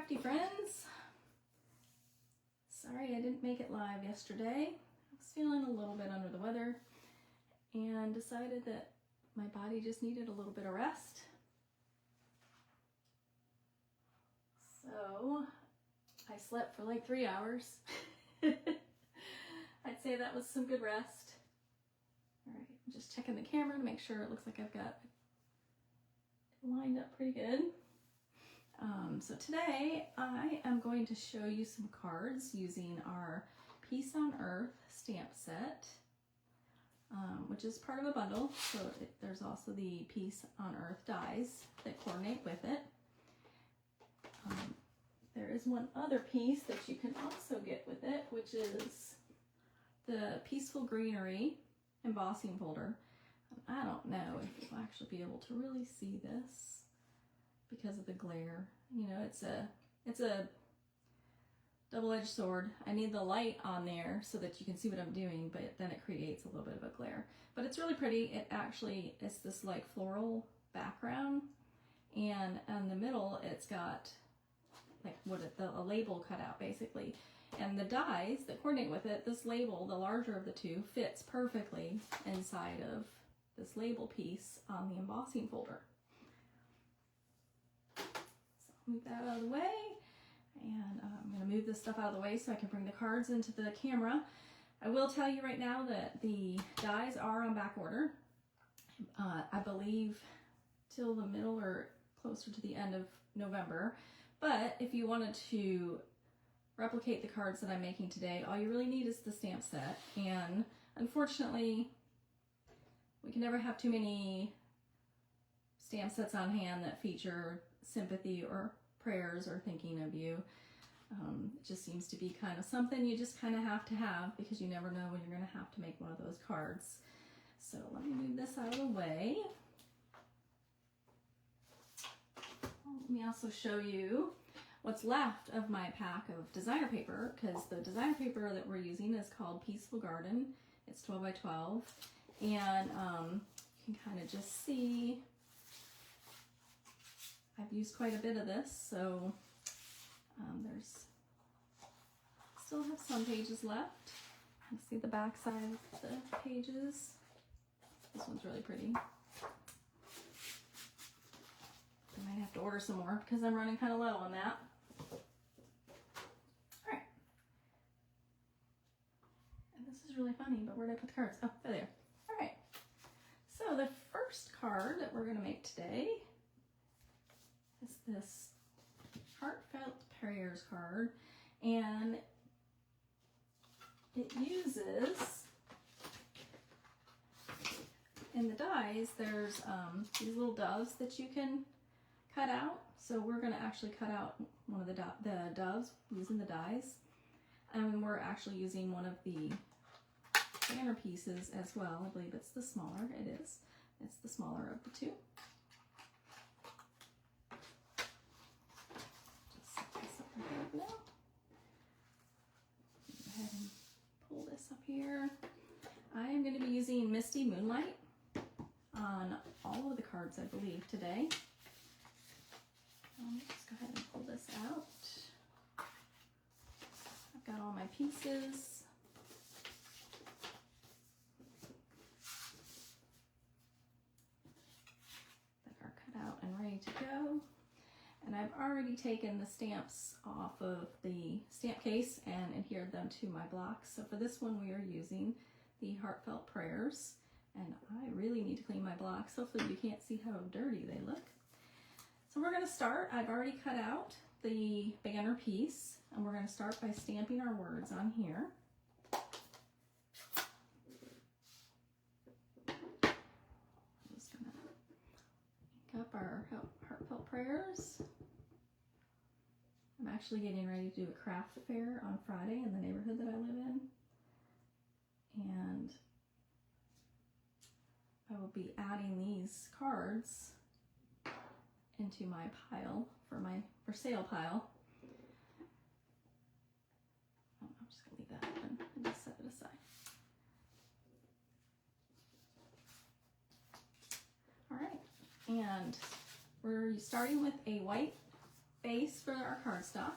crafty friends. Sorry I didn't make it live yesterday. I was feeling a little bit under the weather and decided that my body just needed a little bit of rest. So I slept for like 3 hours. I'd say that was some good rest. All right, I'm just checking the camera to make sure it looks like I've got it lined up pretty good. So today I am going to show you some cards using our Peace on Earth stamp set, which is part of a bundle. So there's also the Peace on Earth dies that coordinate with it. There is one other piece that you can also get with it, which is the Peaceful Greenery embossing folder. I don't know if you'll actually be able to really see this because of the glare. You know, it's a double-edged sword. I need the light on there so that you can see what I'm doing, but then it creates a little bit of a glare. But it's really pretty. It actually is this like floral background, and in the middle it's got like a label cut out basically. And the dies that coordinate with it, this label, the larger of the two, fits perfectly inside of this label piece on the embossing folder. Move that out of the way, and I'm going to move this stuff out of the way so I can bring the cards into the camera. I will tell you right now that the dies are on back order. I believe till the middle or closer to the end of November. But if you wanted to replicate the cards that I'm making today, all you really need is the stamp set. And unfortunately, we can never have too many stamp sets on hand that feature sympathy or prayers or thinking of you. It just seems to be kind of something you just kind of have to have because you never know when you're going to have to make one of those cards. So let me move this out of the way. Let me also show you what's left of my pack of designer paper, because the designer paper that we're using is called Peaceful Garden. It's 12 by 12, and you can kind of just see I've used quite a bit of this, so there's still have some pages left. You see the back side of the pages. This one's really pretty. I might have to order some more because I'm running kind of low on that. All right. And this is really funny, but where did I put the cards? Oh, there they are. All right. So the first card that we're going to make today is this Heartfelt Prayers card, and it uses, in the dies, there's these little doves that you can cut out. So we're going to actually cut out one of the doves using the dies, and we're actually using one of the banner pieces as well. I believe it's the smaller. It is. It's the smaller of the two. Just set this up right now. Go ahead and pull this up here. I am going to be using Misty Moonlight on all of the cards, I believe, today. Let me just go ahead and pull this out. I've got all my pieces. That are cut out and ready to go. And I've already taken the stamps off of the stamp case and adhered them to my blocks. So for this one, we are using the Heartfelt Prayers. And I really need to clean my blocks. Hopefully you can't see how dirty they look. So we're going to start. I've already cut out the banner piece, and we're going to start by stamping our words on here. I'm just going to ink up our Heartfelt Prayers. I'm actually getting ready to do a craft fair on Friday in the neighborhood that I live in. And I will be adding these cards into my pile for sale pile. Oh, I'm just gonna leave that open and just set it aside. All right, and we're starting with a white base for our cardstock.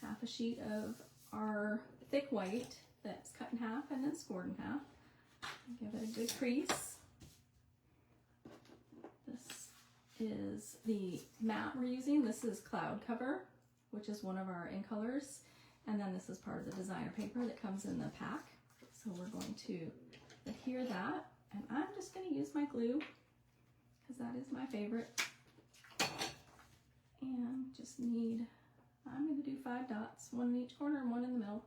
Half a sheet of our thick white that's cut in half and then scored in half. Give it a good crease. This is the mat we're using. This is Cloud Cover, which is one of our in colors. And then this is part of the designer paper that comes in the pack. So we're going to adhere that. And I'm just going to use my glue because that is my favorite. And just need, I'm going to do 5 dots, 1 in each corner and 1 in the middle.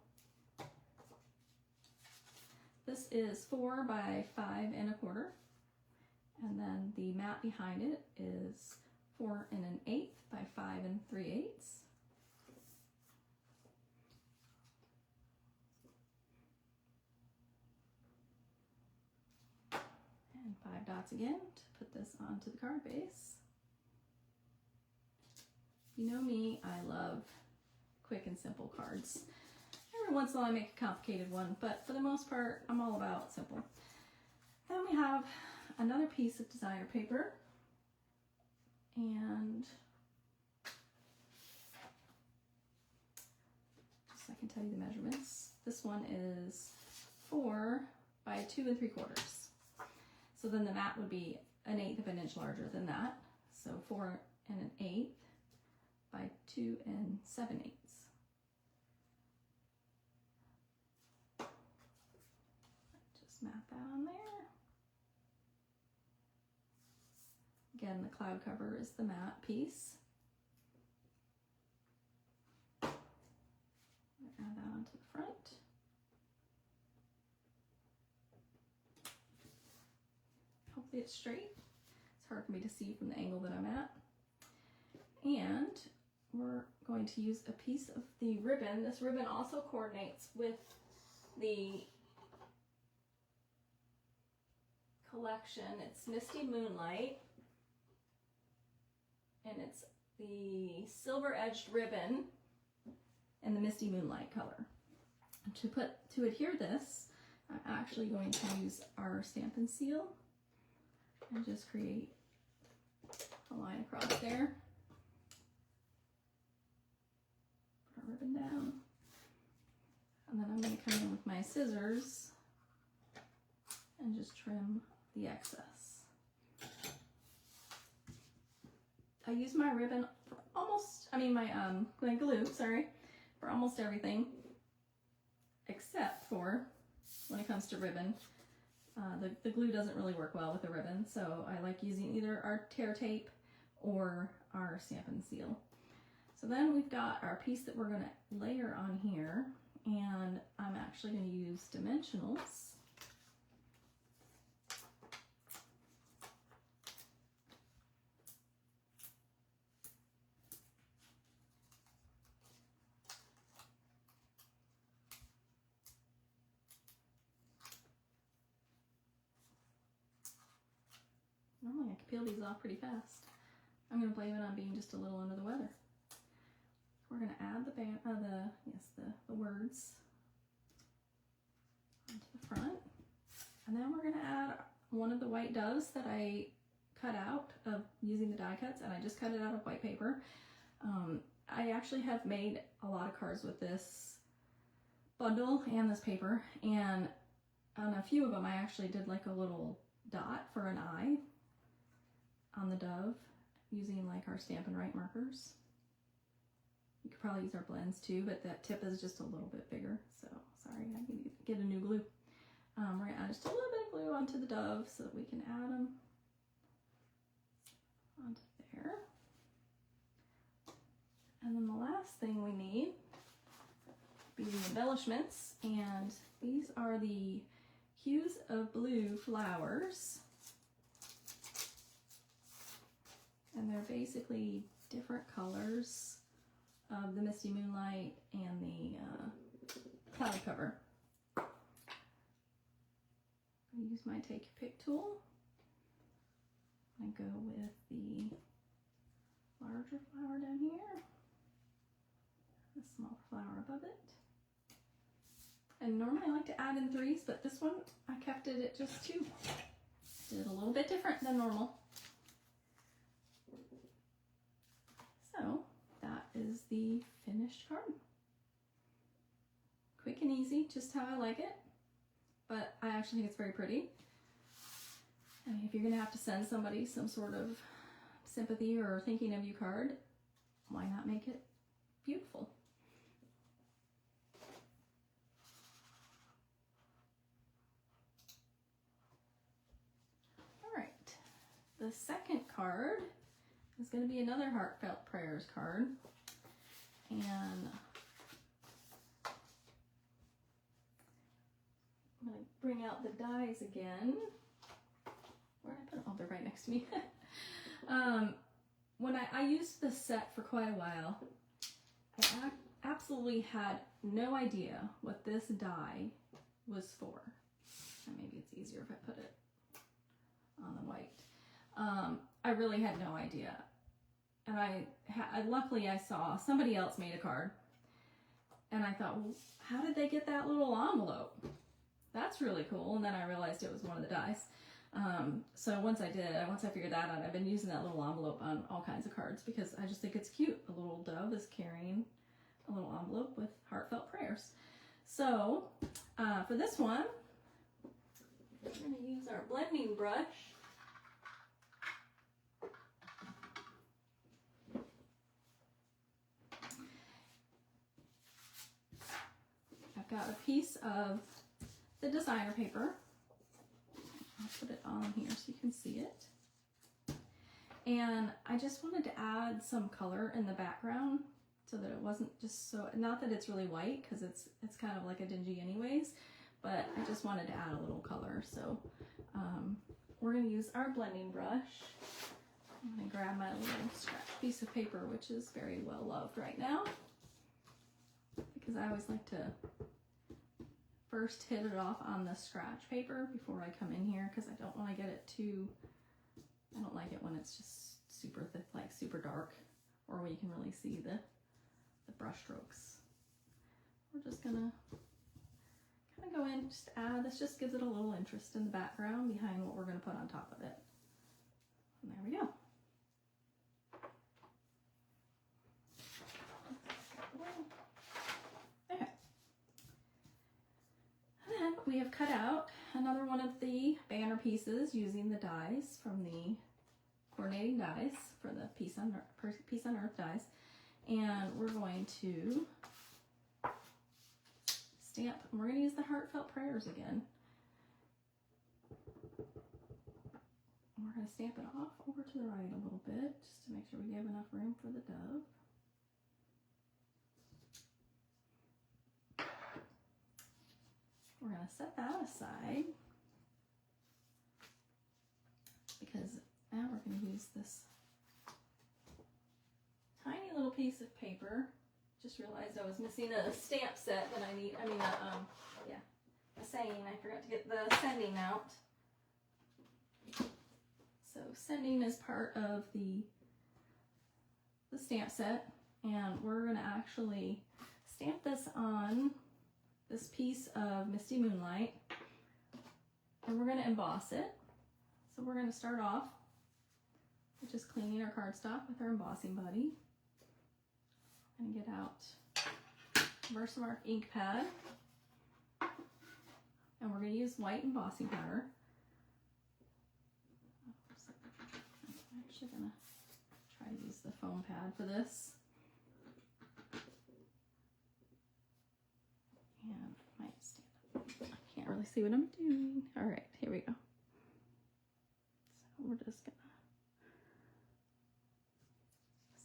This is 4 by 5 1/4. And then the mat behind it is 4 1/8 by 5 3/8. And 5 dots again to put this onto the card base. You know me, I love quick and simple cards. Every once in a while I make a complicated one, but for the most part, I'm all about simple. Then we have another piece of designer paper, and just so I can tell you the measurements. This one is 4 by 2 3/4. So then the mat would be 1/8 of an inch larger than that. So 4 1/8 by 2 7/8. Just map that on there. Again, the cloud cover is the matte piece. Add that onto the front. Hopefully it's straight. It's hard for me to see from the angle that I'm at. And we're going to use a piece of the ribbon. This ribbon also coordinates with the collection. It's Misty Moonlight, and it's the silver edged ribbon in the Misty Moonlight color. To adhere this, I'm actually going to use our Stampin' seal and just create a line across there. Put our ribbon down. And then I'm going to come in with my scissors and just trim the excess. I use my ribbon for almost, my glue, sorry, for almost everything, except for when it comes to ribbon. The glue doesn't really work well with the ribbon, so I like using either our tear tape or our Stampin' seal. So then we've got our piece that we're going to layer on here, and I'm actually going to use dimensionals. Normally I can peel these off pretty fast. I'm going to blame it on being just a little under the weather. We're going to add the words onto the front, and then we're going to add one of the white doves that I cut out of using the die cuts, and I just cut it out of white paper. I actually have made a lot of cards with this bundle and this paper, and on a few of them I actually did like a little dot for an eye on the dove using like our Stampin' Right markers. You could probably use our blends too, but that tip is just a little bit bigger, so sorry, I need to get a new glue. We're going to add just a little bit of glue onto the dove so that we can add them onto there. And then the last thing we need be the embellishments, and these are the Hues of Blue flowers. And they're basically different colors of the Misty Moonlight and the cloud cover. I use my Take Your Pick tool. I go with the larger flower down here, the small flower above it. And normally I like to add in 3s, but this one I kept it at just 2. Did it a little bit different than normal. So that the finished card. Quick and easy, just how I like it, but I actually think it's very pretty. I mean, if you're gonna have to send somebody some sort of sympathy or thinking of you card, why not make it beautiful? All right, the second card is going to be another Heartfelt Prayers card, and I'm going to bring out the dies again. Where did I put them? Oh, they're right next to me. When I used this set for quite a while, I absolutely had no idea what this die was for. And maybe it's easier if I put it on the white. I really had no idea. And luckily I saw somebody else made a card. And I thought, well, how did they get that little envelope? That's really cool. And then I realized it was one of the dies. So once I figured that out, I've been using that little envelope on all kinds of cards because I just think it's cute. A little dove is carrying a little envelope with heartfelt prayers. So for this one, we're going to use our blending brush. I've got a piece of the designer paper. I'll put it on here so you can see it. And I just wanted to add some color in the background so that it wasn't just so, not that it's really white because it's kind of like a dingy anyways, but I just wanted to add a little color. So we're going to use our blending brush. I'm going to grab my little scratch piece of paper, which is very well loved right now, because I always like to first hit it off on the scratch paper before I come in here, because I don't want to get it too, I don't like it when it's just super thick, like super dark, or when you can really see the brush strokes. We're just gonna kind of go in, just add, this just gives it a little interest in the background behind what we're gonna put on top of it. And there we go. Okay. And then we have cut out another one of the banner pieces using the dies from the coordinating dies for the Peace on Earth dies. And we're going to stamp, and we're going to use the heartfelt prayers again. And we're going to stamp it off over to the right a little bit, just to make sure we give enough room for the dove. We're going to set that aside, because now we're going to use this tiny little piece of paper. Just realized I was missing a stamp set that I need. A saying. I forgot to get the sending out. So sending is part of the stamp set, and we're going to actually stamp this on this piece of Misty Moonlight, and we're going to emboss it. So we're going to start off with just cleaning our cardstock with our embossing buddy. I'm going to get out Versamark ink pad, and we're going to use white embossing powder. I'm actually going to try to use the foam pad for this. And I might stand up. I can't really see what I'm doing. All right, here we go. So we're just going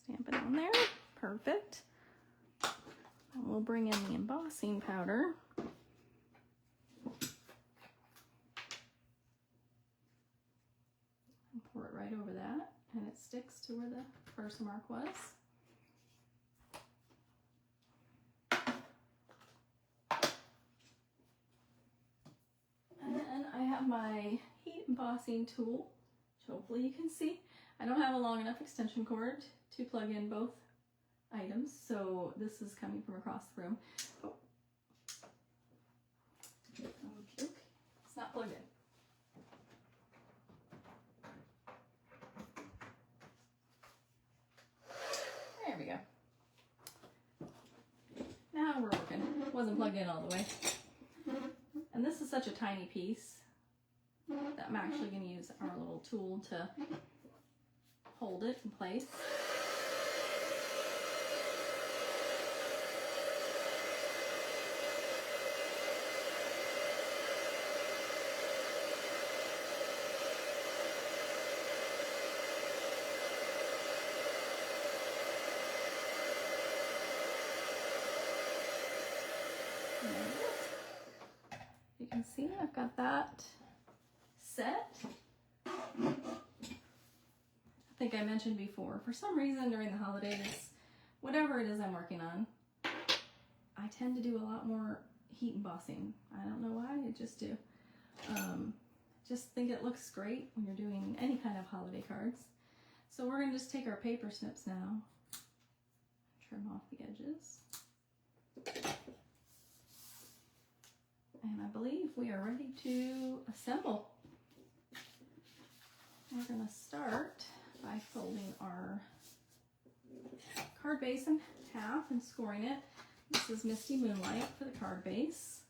to stamp it on there. Perfect. And we'll bring in the embossing powder. And pour it right over that, and it sticks to where the Versamark was. And then I have my heat embossing tool, which hopefully you can see. I don't have a long enough extension cord to plug in both items, so this is coming from across the room. Oh. Okay. It's not plugged in. There we go. wasn't plugged in all the way. And this is such a tiny piece that I'm actually going to use our little tool to hold it in place. You can see I've got that set. I think I mentioned before, for some reason during the holidays, whatever it is I'm working on, I tend to do a lot more heat embossing. I don't know why, I just do. Just think it looks great when you're doing any kind of holiday cards. So we're going to just take our paper snips now, trim off the edges. And I believe we are ready to assemble. We're going to start by folding our card base in half and scoring it. This is Misty Moonlight for the card base.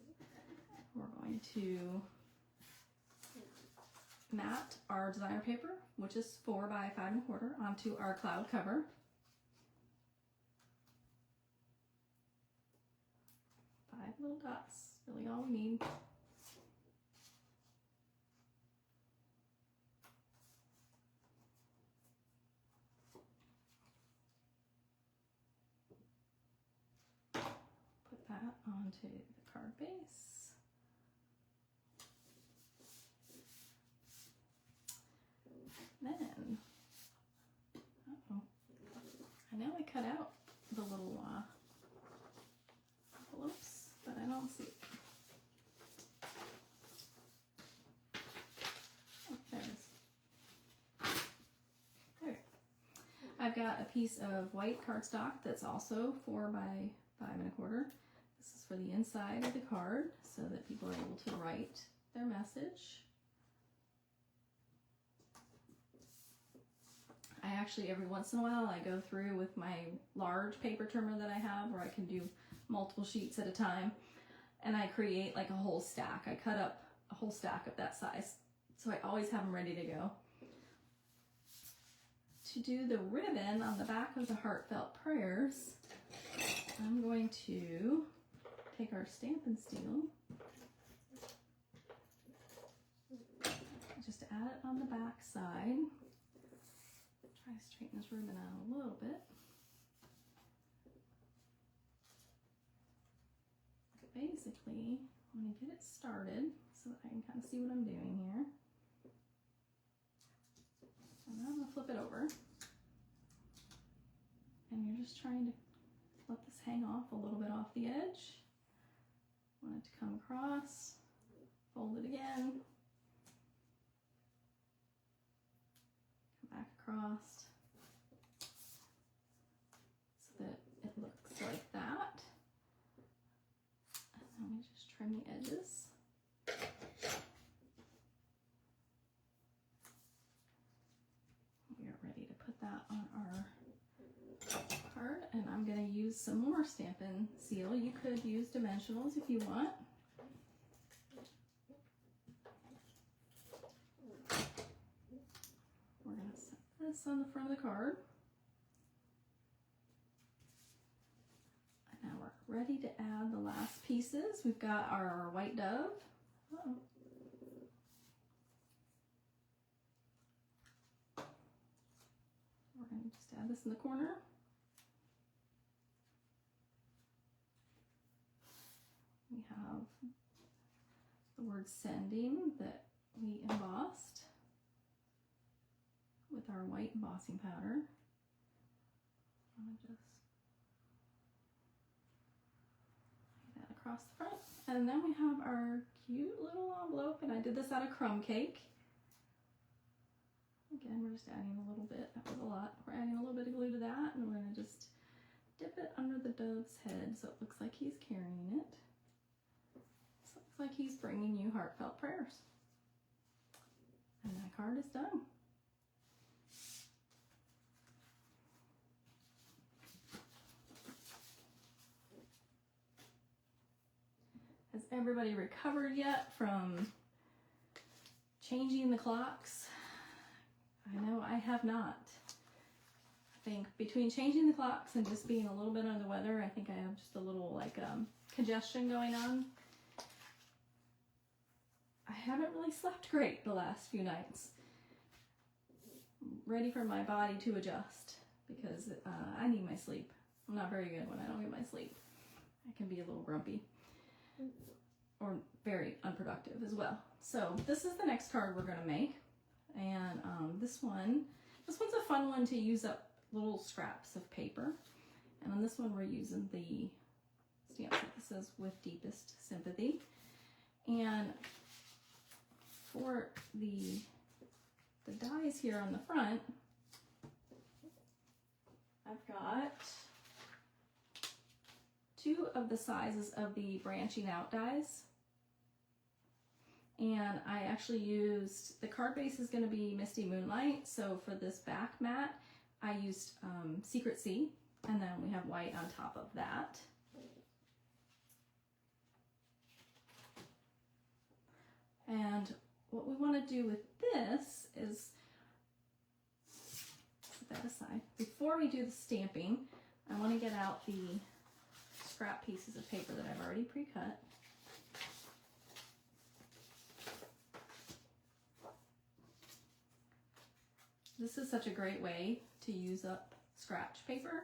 We're going to mat our designer paper, which is 4 by 5 1/4, onto our cloud cover. Five little dots, really all we need. Put that onto the card base. Then, I know I cut out the little envelopes, but I don't see it. Oh, there it is. There. I've got a piece of white cardstock that's also 4 by 5 1/4. This is for the inside of the card so that people are able to write their message. I actually, every once in a while, I go through with my large paper trimmer that I have where I can do multiple sheets at a time, and I create like a whole stack. I cut up a whole stack of that size, so I always have them ready to go. To do the ribbon on the back of the heartfelt prayers, I'm going to take our Stampin' Steel, just add it on the back side. Try to straighten this ribbon out a little bit. Basically, I'm going to get it started so that I can kind of see what I'm doing here. And then I'm going to flip it over. And you're just trying to let this hang off a little bit off the edge. Want it to come across, fold it again, come back across so that it looks like that. And then we just trim the edges. We are ready to put that on our card, and I'm going to use some more Stampin' Seal. You could use dimensionals if you want. We're going to set this on the front of the card. And now we're ready to add the last pieces. We've got our white dove. Uh-oh. We're going to just add this in the corner. We have the word sending that we embossed with our white embossing powder. I'm going to just lay that across the front. And then we have our cute little envelope, and I did this out of crumb cake. Again, we're just adding a little bit. That was a lot. We're adding a little bit of glue to that, and we're going to just dip it under the dove's head so it looks like he's carrying it. So it looks like he's bringing you heartfelt prayers. And that card is done. everybody recovered yet from changing the clocks? I know I have not. I think between changing the clocks and just being a little bit under the weather, I think I have just a little like congestion going on. I haven't really slept great the last few nights. I'm ready for my body to adjust because I need my sleep. I'm not very good when I don't get my sleep. I can be a little grumpy or very unproductive as well. So this is the next card we're gonna make. And this one's a fun one to use up little scraps of paper. And on this one we're using the stamp set that says "With Deepest Sympathy." And for the dies here on the front, I've got 2 of the sizes of the branching out dies. And I actually used, the card base is going to be Misty Moonlight, so for this back mat, I used Secret Sea, and then we have white on top of that. And what we want to do with this is, set that aside. Before we do the stamping, I want to get out the scrap pieces of paper that I've already pre-cut. This is such a great way to use up scratch paper.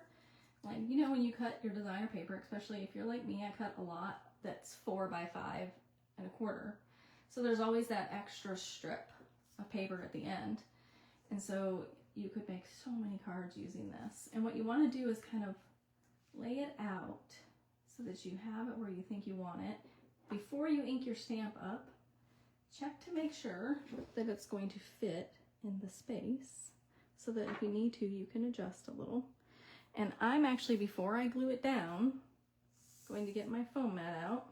Like, you know, when you cut your designer paper, especially if you're like me, I cut a lot that's 4 by 5 1/4. So there's always that extra strip of paper at the end. And so you could make so many cards using this. And what you want to do is kind of lay it out so that you have it where you think you want it. Before you ink your stamp up, check to make sure that it's going to fit in the space so that if you need to, you can adjust a little. And I'm actually, before I glue it down, going to get my foam mat out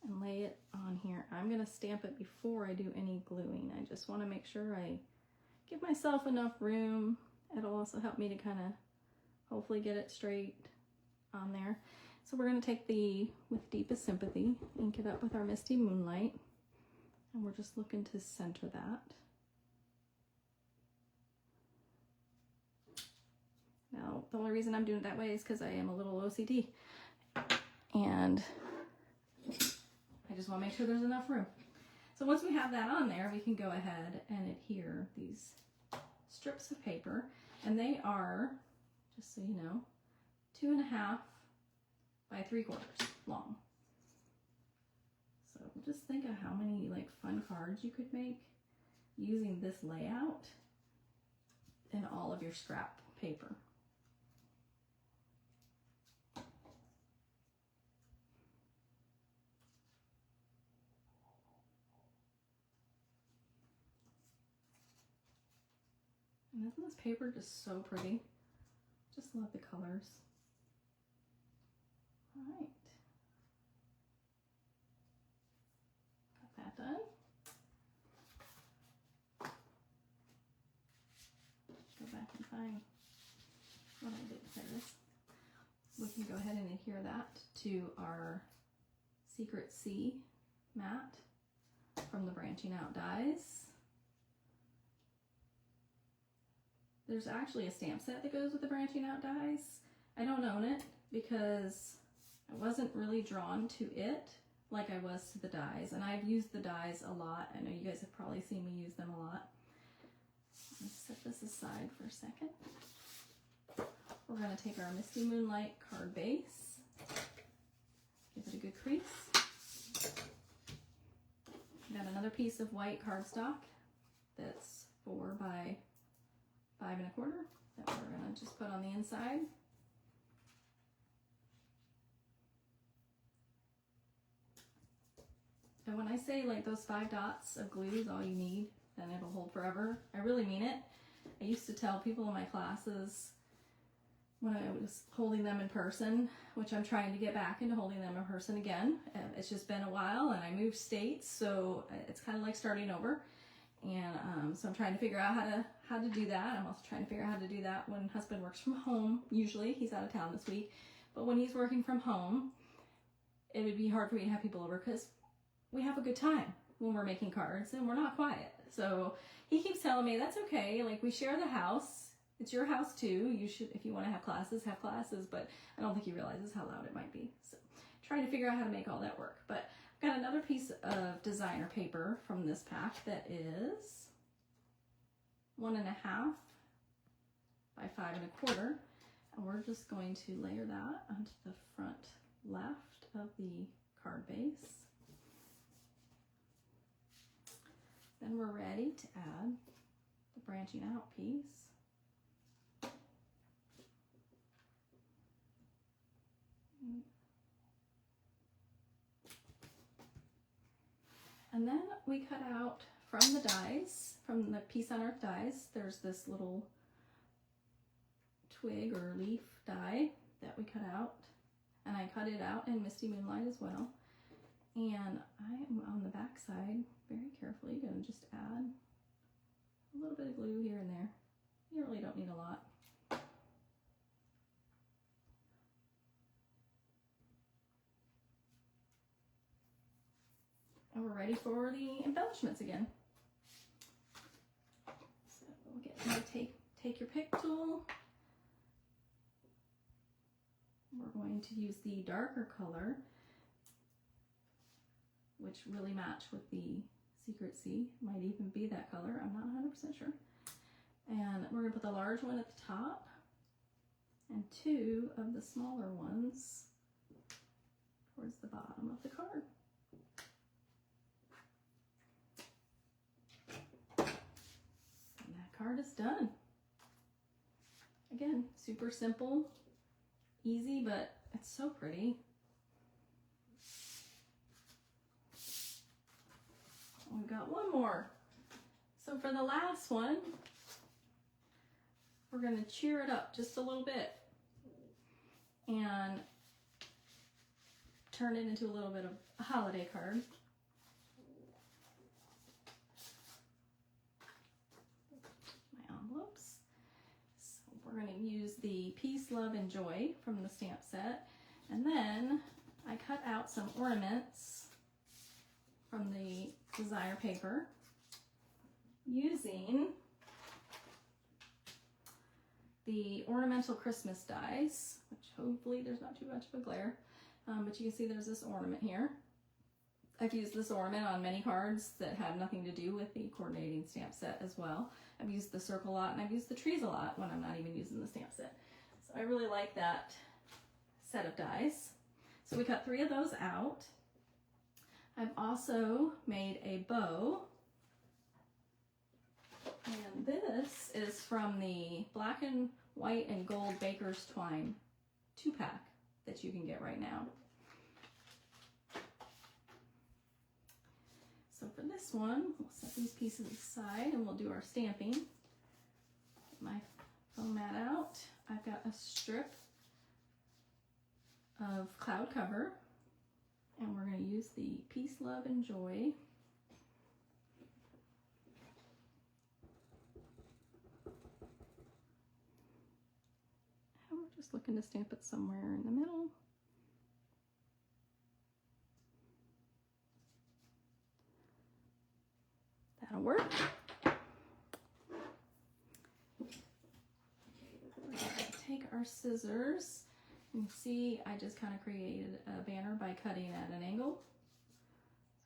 and lay it on here. I'm going to stamp it before I do any gluing. I just want to make sure I give myself enough room. It'll also help me to kind of hopefully get it straight on there. So we're going to take the With Deepest Sympathy, ink it up with our Misty Moonlight, and we're just looking to center that. Now, the only reason I'm doing it that way is because I am a little OCD, and I just want to make sure there's enough room. So once we have that on there, we can go ahead and adhere these strips of paper, and they are, just so you know, 2.5 by 3/4 long. So just think of how many like fun cards you could make using this layout and all of your scrap paper. And isn't this paper just so pretty? Just love the colors. All right. Got that done. Go back and find what I did. There it is. We can go ahead and adhere that to our Secret Sea mat from the branching out dies. There's actually a stamp set that goes with the branching out dies. I don't own it because I wasn't really drawn to it like I was to the dies, and I've used the dies a lot. I know you guys have probably seen me use them a lot. Let's set this aside for a second. We're going to take our Misty Moonlight card base, give it a good crease. Got another piece of white cardstock that's 4 by 5 1/4 that we're going to just put on the inside. And when I say like those 5 dots of glue is all you need, then it'll hold forever, I really mean it. I used to tell people in my classes when I was holding them in person, which I'm trying to get back into holding them in person again. It's just been a while and I moved states, so it's kind of like starting over. And so I'm trying to figure out how to do that. I'm also trying to figure out how to do that when husband works from home. Usually he's out of town this week, but when he's working from home, it would be hard for me to have people over because we have a good time when we're making cards and we're not quiet. So he keeps telling me that's okay. Like, we share the house. It's your house too. You should, if you want to have classes, but I don't think he realizes how loud it might be. So trying to figure out how to make all that work. But I've got another piece of designer paper from this pack that is 1.5 by 5.25. And we're just going to layer that onto the front left of the card base. Then we're ready to add the branching out piece. And then we cut out from the dies, from the Peace on Earth dies, there's this little twig or leaf die that we cut out. And I cut it out in Misty Moonlight as well. And I am on the back side very carefully going to just add a little bit of glue here and there. You really don't need a lot. And we're ready for the embellishments again. So we'll get my take your pick tool. We're going to use the darker color, which really match with the Secret Sea. Might even be that color, I'm not 100% sure. And we're going to put the large one at the top and 2 of the smaller ones towards the bottom of the card. And that card is done. Again, super simple, easy, but it's so pretty. We've got one more. So for the last one, we're going to cheer it up just a little bit and turn it into a little bit of a holiday card. My envelopes. So we're going to use the Peace, Love, and Joy from the stamp set. And then I cut out some ornaments from the designer paper using the ornamental Christmas dies, which hopefully there's not too much of a glare, but you can see there's this ornament here. I've used this ornament on many cards that have nothing to do with the coordinating stamp set as well. I've used the circle a lot, and I've used the trees a lot when I'm not even using the stamp set. So I really like that set of dies. So we cut 3 of those out. I've also made a bow, and this is from the black and white and gold Baker's Twine 2-pack that you can get right now. So for this one, we'll set these pieces aside and we'll do our stamping. Get my foam mat out. I've got a strip of cloud cover. And we're going to use the Peace, Love, and Joy. And we're just looking to stamp it somewhere in the middle. That'll work. We're going to take our scissors. You can see I just kind of created a banner by cutting at an angle.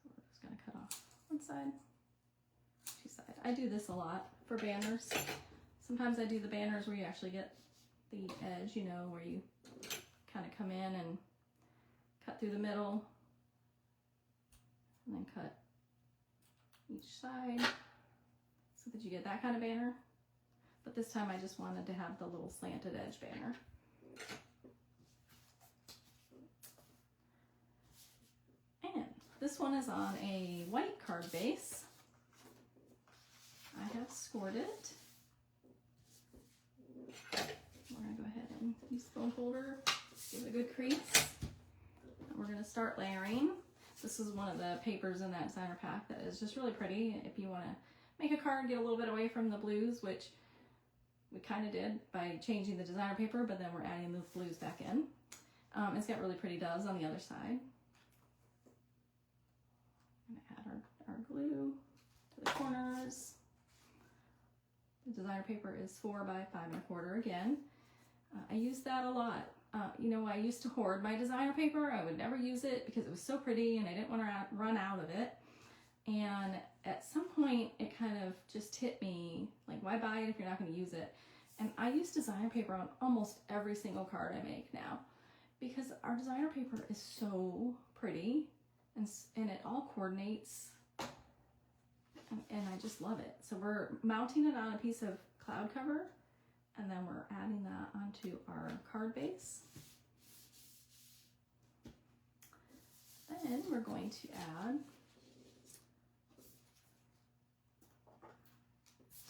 So we're just going to cut off one side, 2 sides. I do this a lot for banners. Sometimes I do the banners where you actually get the edge, you know, where you kind of come in and cut through the middle and then cut each side so that you get that kind of banner. But this time I just wanted to have the little slanted edge banner. And this one is on a white card base. I have scored it. We're going to go ahead and use the bone folder, give it a good crease. And we're going to start layering. This is one of the papers in that designer pack that is just really pretty. If you want to make a card, get a little bit away from the blues, which we kind of did by changing the designer paper, but then we're adding those blues back in. It's got really pretty doves on the other side. our glue to the corners. The designer paper is 4 by 5 1/4 again. I use that a lot. You know, I used to hoard my designer paper. I would never use it because it was so pretty and I didn't want to run out of it. And at some point it kind of just hit me, like, why buy it if you're not going to use it? And I use designer paper on almost every single card I make now because our designer paper is so pretty and it all coordinates and I just love it. So we're mounting it on a piece of cloud cover and then we're adding that onto our card base. Then we're going to add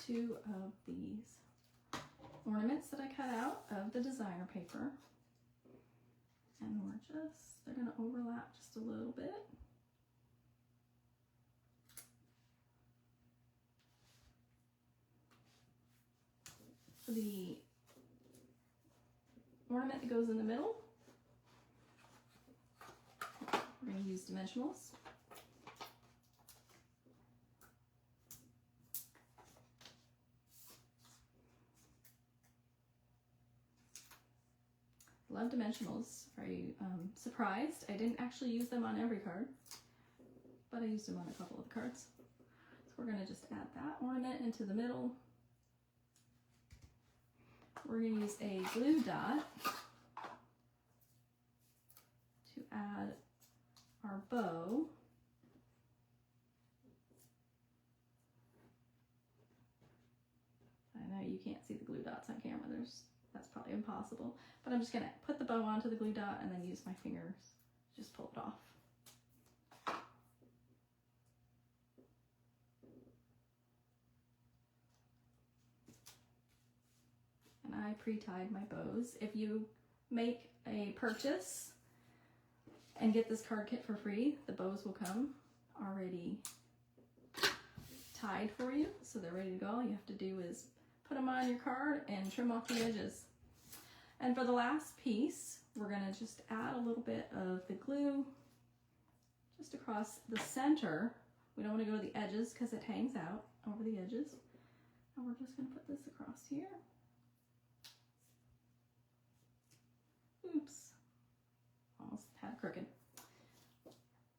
2 of these ornaments that I cut out of the designer paper. And they're going to overlap just a little bit. For the ornament that goes in the middle, we're going to use dimensionals. Love dimensionals. Are you surprised? I didn't actually use them on every card, but I used them on a couple of the cards. So we're going to just add that ornament into the middle. We're going to use a glue dot to add our bow. I know you can't see the glue dots on camera. That's probably impossible. But I'm just going to put the bow onto the glue dot and then use my fingers to just pull it off. And I pre-tied my bows. If you make a purchase and get this card kit for free, the bows will come already tied for you, so they're ready to go. All you have to do is put them on your card and trim off the edges. And for the last piece, we're going to just add a little bit of the glue just across the center. We don't want to go to the edges because it hangs out over the edges. And we're just going to put this across here. Oops, almost had it crooked.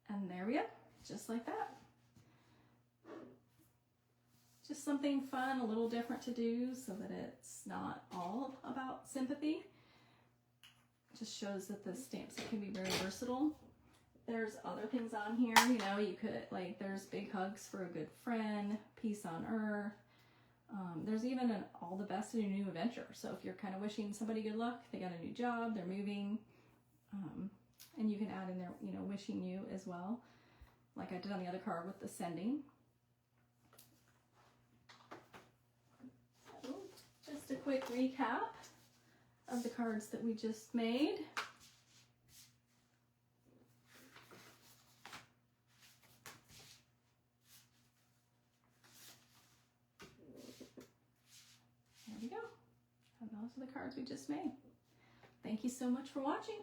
And there we go, just like that. Just something fun, a little different to do so that it's not all about sympathy. It just shows that the stamp set can be very versatile. There's other things on here, you know, you could, like, there's big hugs for a good friend, peace on earth. There's even an all the best in your new adventure. So if you're kind of wishing somebody good luck, they got a new job, they're moving, and you can add in there, you know, wishing you as well, like I did on the other card with the sending. So just a quick recap of the cards that we just made. There we go. And those are the cards we just made. Thank you so much for watching.